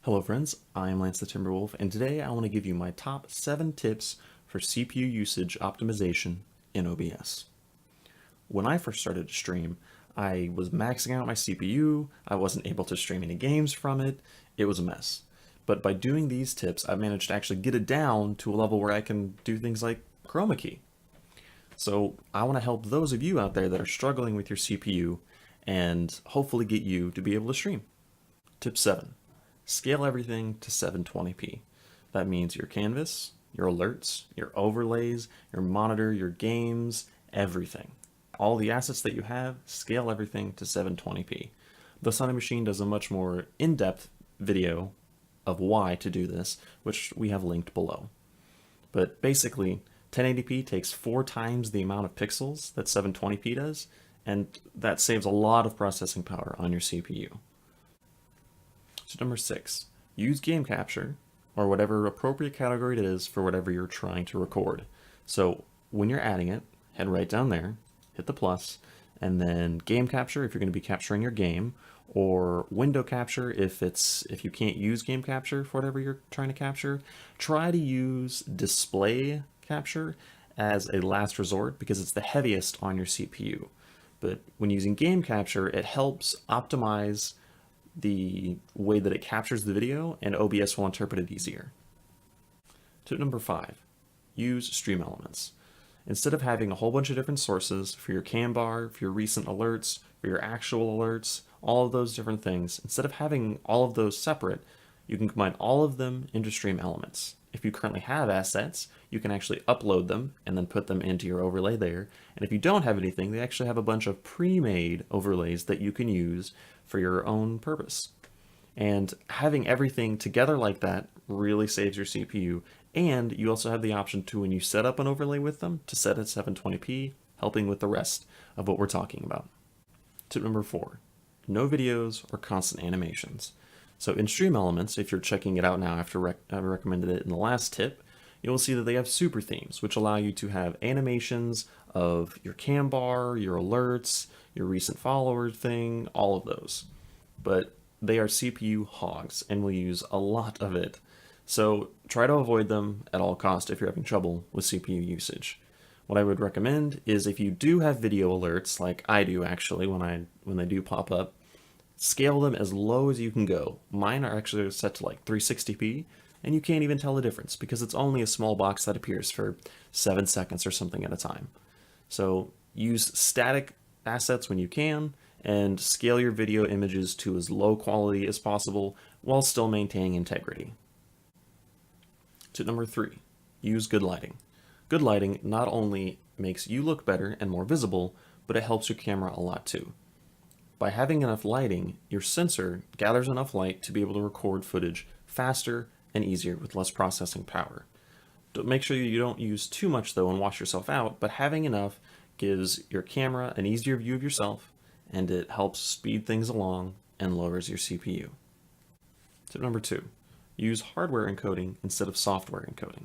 Hello friends, I am Lance the Timberwolf, and today I want to give you my top 7 tips for CPU usage optimization in OBS. When I first started to stream, I was maxing out my CPU, I wasn't able to stream any games from it, it was a mess. But by doing these tips, I've managed to actually get it down to a level where I can do things like chroma key. So I want to help those of you out there that are struggling with your CPU and hopefully get you to be able to stream. Tip 7. Scale everything to 720p. That means your canvas, your alerts, your overlays, your monitor, your games, everything. All the assets that you have, scale everything to 720p. The Sunny Machine does a much more in-depth video of why to do this, which we have linked below. But basically, 1080p takes 4 times the amount of pixels that 720p does, and that saves a lot of processing power on your CPU. So number 6, use game capture, or whatever appropriate category it is for whatever you're trying to record. So when you're adding it, head right down there, hit the plus, and then game capture if you're going to be capturing your game, or window capture if you can't use game capture for whatever you're trying to capture. Try to use display capture as a last resort because it's the heaviest on your CPU. But when using game capture, it helps optimize the way that it captures the video, and OBS will interpret it easier. Tip number 5, use stream elements. Instead of having a whole bunch of different sources for your cam bar, for your recent alerts, for your actual alerts, all of those different things, instead of having all of those separate, you can combine all of them into stream elements. If you currently have assets, you can actually upload them and then put them into your overlay there. And if you don't have anything, they actually have a bunch of pre-made overlays that you can use for your own purpose. And having everything together like that really saves your CPU. And you also have the option to, when you set up an overlay with them, to set it 720p, helping with the rest of what we're talking about. Tip number 4, no videos or constant animations. So in Stream Elements, if you're checking it out now after I recommended it in the last tip, you'll see that they have super themes, which allow you to have animations of your cam bar, your alerts, your recent follower thing, all of those. But they are CPU hogs and will use a lot of it. So try to avoid them at all costs if you're having trouble with CPU usage. What I would recommend is if you do have video alerts, like I do actually when they do pop up, scale them as low as you can go. Mine are actually set to like 360p, and you can't even tell the difference because it's only a small box that appears for 7 seconds or something at a time. So use static assets when you can, and scale your video images to as low quality as possible while still maintaining integrity. Tip number 3, use good lighting. Good lighting not only makes you look better and more visible, but it helps your camera a lot too. By having enough lighting, your sensor gathers enough light to be able to record footage faster and easier with less processing power. Make sure you don't use too much though and wash yourself out, but having enough gives your camera an easier view of yourself, and it helps speed things along and lowers your CPU. Tip number 2, use hardware encoding instead of software encoding.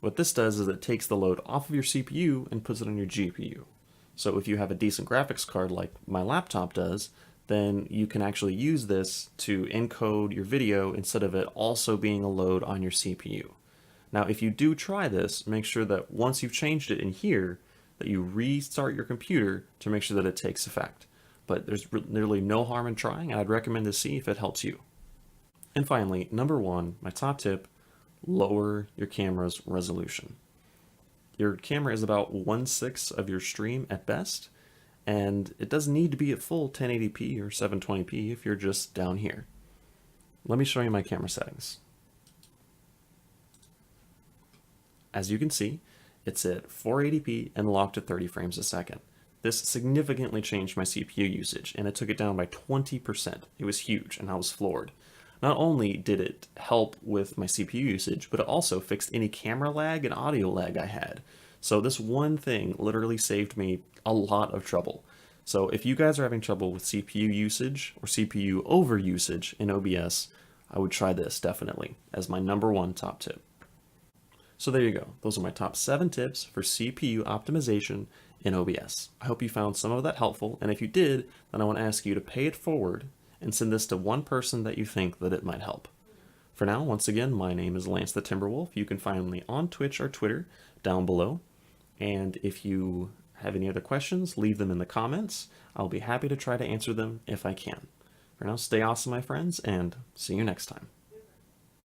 What this does is it takes the load off of your CPU and puts it on your GPU. So if you have a decent graphics card like my laptop does, then you can actually use this to encode your video instead of it also being a load on your CPU. Now, if you do try this, make sure that once you've changed it in here, that you restart your computer to make sure that it takes effect. But there's literally no harm in trying, and I'd recommend to see if it helps you. And finally, number 1, my top tip, lower your camera's resolution. Your camera is about 1/6 of your stream at best, and it doesn't need to be at full 1080p or 720p if you're just down here. Let me show you my camera settings. As you can see, it's at 480p and locked at 30 frames a second. This significantly changed my CPU usage, and it took it down by 20%. It was huge, and I was floored. Not only did it help with my CPU usage, but it also fixed any camera lag and audio lag I had. So this one thing literally saved me a lot of trouble. So if you guys are having trouble with CPU usage or CPU over usage in OBS, I would try this definitely as my number 1 top tip. So there you go. Those are my top 7 tips for CPU optimization in OBS. I hope you found some of that helpful, and if you did, then I want to ask you to pay it forward and send this to one person that you think that it might help. For now, once again, my name is Lance the Timberwolf. You can find me on Twitch or Twitter down below. And if you have any other questions, leave them in the comments. I'll be happy to try to answer them if I can. For now, stay awesome, my friends, and see you next time.